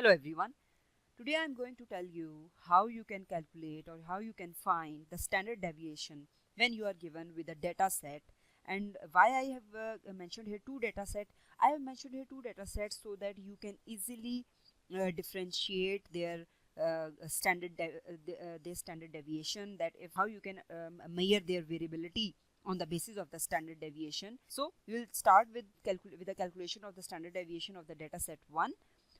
Hello everyone. Today I am going to tell you how you can calculate or how you can find the standard deviation when you are given with a data set, and why I have mentioned here two data sets. I have mentioned here two data sets so that you can easily differentiate their their standard deviation, that if how you can measure their variability on the basis of the standard deviation. So we will start with the calculation of the standard deviation of the data set 1.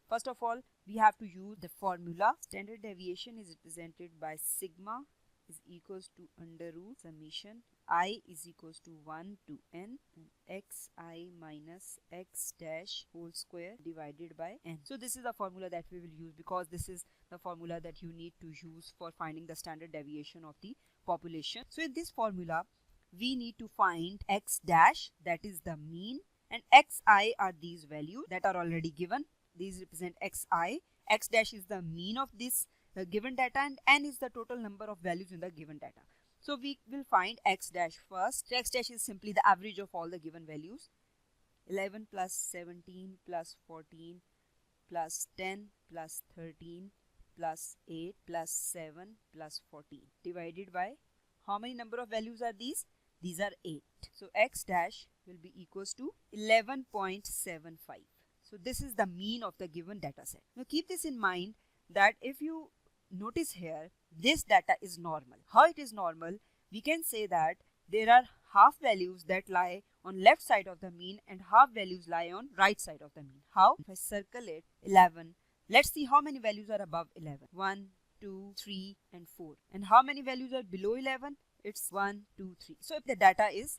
First of all, we have to use the formula. Standard deviation is represented by sigma is equals to under root summation I is equals to 1 to n and xi minus x dash whole square divided by n. So this is the formula that we will use, because this is the formula that you need to use for finding the standard deviation of the population. So in this formula, we need to find x dash, that is the mean, and xi are these values that are already given. These represent xi. X dash is the mean of this given data, and n is the total number of values in the given data. So we will find x dash first. X dash is simply the average of all the given values. 11 plus 17 plus 14 plus 10 plus 13 plus 8 plus 7 plus 14 divided by how many number of values are these? These are 8. So x dash will be equals to 11.75. So this is the mean of the given data set. Now keep this in mind that if you notice here, this data is normal. How it is normal? We can say that there are half values that lie on left side of the mean and half values lie on right side of the mean. How? If I circle it 11, let's see how many values are above 11. 1, 2, 3 and 4. And how many values are below 11? It's 1, 2, 3. So if the data is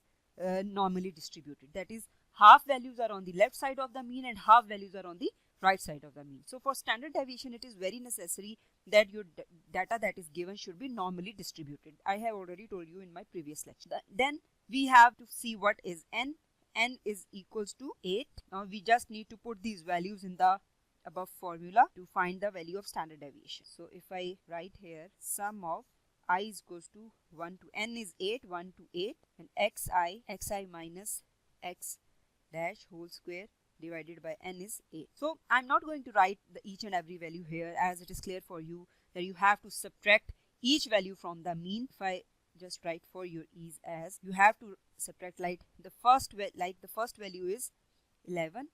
normally distributed, that is, half values are on the left side of the mean and half values are on the right side of the mean. So for standard deviation, it is very necessary that your data that is given should be normally distributed. I have already told you in my previous lecture. Then we have to see what is n. N is equals to 8. Now we just need to put these values in the above formula to find the value of standard deviation. So if I write here sum of I is equals to 1 to n is 8, 1 to 8, and xi minus x dash whole square divided by n is 8. So I'm not going to write the each and every value here, as it is clear for you that you have to subtract each value from the mean. If I just write for your ease, as you have to subtract, like the first value is 11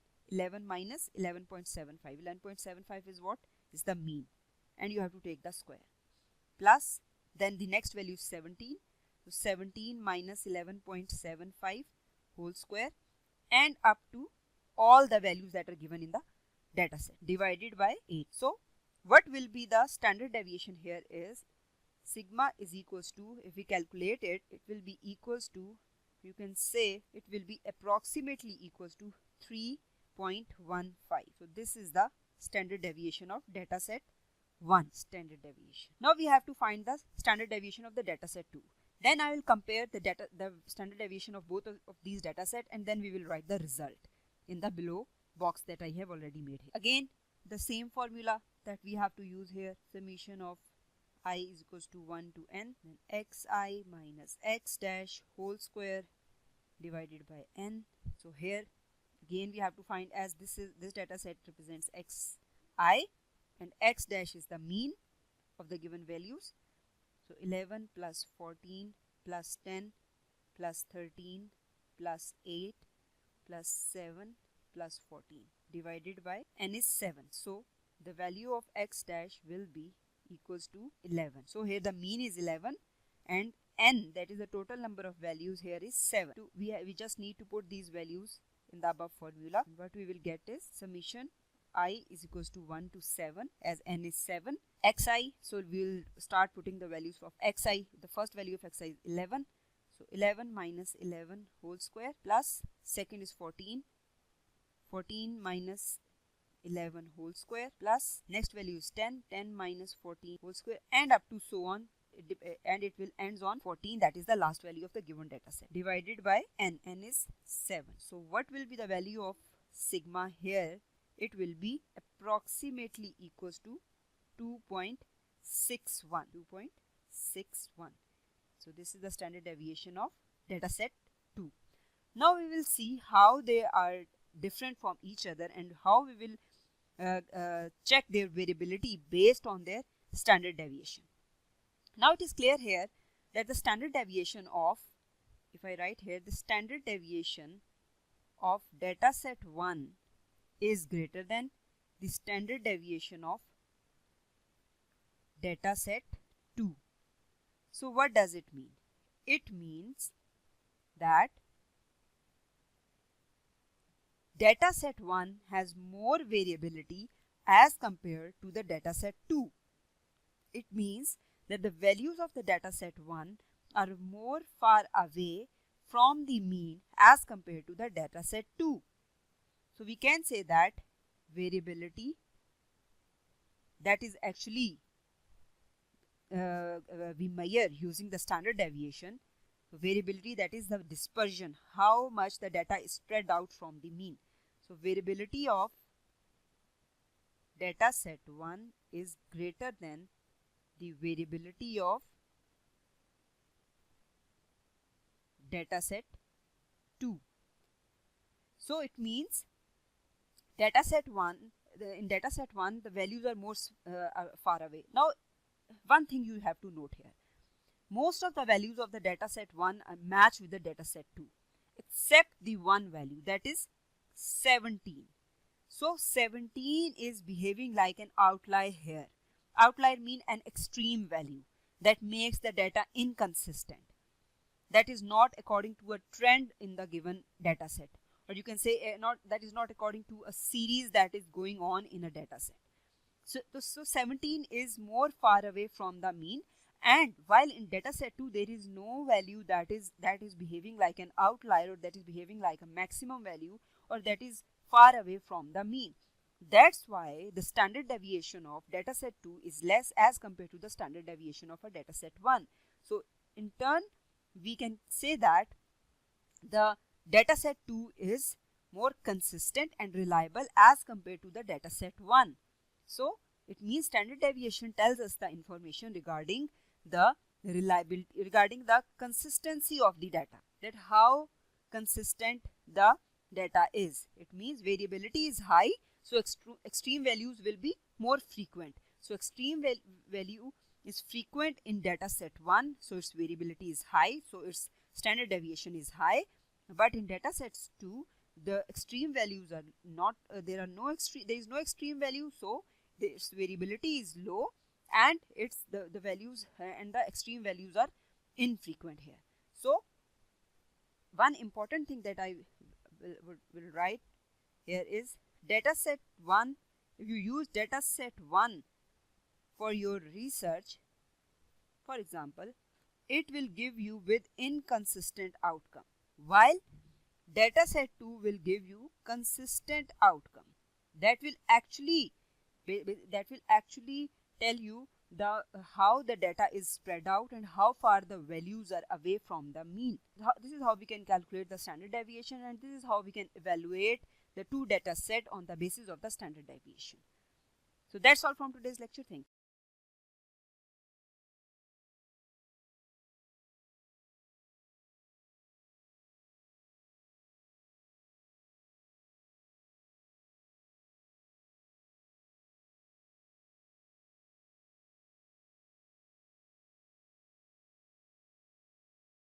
minus 11.75. 11.75 is what? Is the mean, and you have to take the square, plus then the next value is 17. So 17 minus 11.75 whole square and up to all the values that are given in the data set divided by 8. So what will be the standard deviation here is sigma is equals to, if we calculate it, it will be equals to, you can say it will be approximately equals to 3.15. So this is the standard deviation of data set 1. Standard deviation. Now we have to find the standard deviation of the data set 2. Then I will compare the standard deviation of both of these data set, and then we will write the result in the below box that I have already made here. Again, the same formula that we have to use here. Summation of I is equals to 1 to n, then xi minus x dash whole square divided by n. So here again we have to find, as this data set represents xi and x dash is the mean of the given values. So 11 plus 14 plus 10 plus 13 plus 8 plus 7 plus 14 divided by n is 7. So the value of x dash will be equals to 11. So here the mean is 11 and n, that is the total number of values, here is 7. We just need to put these values in the above formula. What we will get is summation I is equals to 1 to 7, as n is 7. Xi, so we will start putting the values of xi. The first value of xi is 11. So 11 minus 11 whole square, plus second is 14. 14 minus 11 whole square, plus next value is 10. 10 minus 14 whole square, and up to so on. And it will ends on 14, that is the last value of the given data set, divided by n. N is 7. So what will be the value of sigma here? It will be approximately equals to 2.61. 2.61. So this is the standard deviation of data set 2. Now we will see how they are different from each other and how we will check their variability based on their standard deviation. Now it is clear here that the standard deviation of, if I write here, the standard deviation of dataset 1 is greater than the standard deviation of dataset 2. So what does it mean? It means that dataset 1 has more variability as compared to the dataset 2. It means that the values of the dataset 1 are more far away from the mean as compared to the dataset 2. So we can say that variability, that is actually we measure using the standard deviation. So variability, that is the dispersion, how much the data is spread out from the mean. So variability of dataset 1 is greater than the variability of dataset 2. So it means dataset 1, in dataset 1 the values are more far away. Now one thing you have to note here, most of the values of the dataset 1 match with the dataset 2 except the one value, that is 17. So 17 is behaving like an outlier here. Outlier mean an extreme value that makes the data inconsistent, that is not according to a trend in the given data set, or you can say that is not according to a series that is going on in a data set. So 17 is more far away from the mean, and while in data set 2 there is no value that is behaving like an outlier, or that is behaving like a maximum value, or that is far away from the mean. That's why the standard deviation of dataset 2 is less as compared to the standard deviation of a dataset 1. So in turn, we can say that the dataset 2 is more consistent and reliable as compared to the dataset 1. So it means standard deviation tells us the information regarding the reliability, regarding the consistency of the data, that how consistent the data is. It means variability is high, so extreme values will be more frequent. So extreme value is frequent in data set 1, so its variability is high, so its standard deviation is high. But in data sets 2, the extreme values are not, there is no extreme value, so its variability is low, and it's the values and the extreme values are infrequent here. So one important thing that I will write here is dataset 1. If you use dataset 1 for your research, for example, it will give you with inconsistent outcome, while dataset 2 will give you consistent outcome. That will actually tell you the how the data is spread out and how far the values are away from the mean. This is how we can calculate the standard deviation, and this is how we can evaluate the two data set on the basis of the standard deviation. So that's all from today's lecture. Thank you.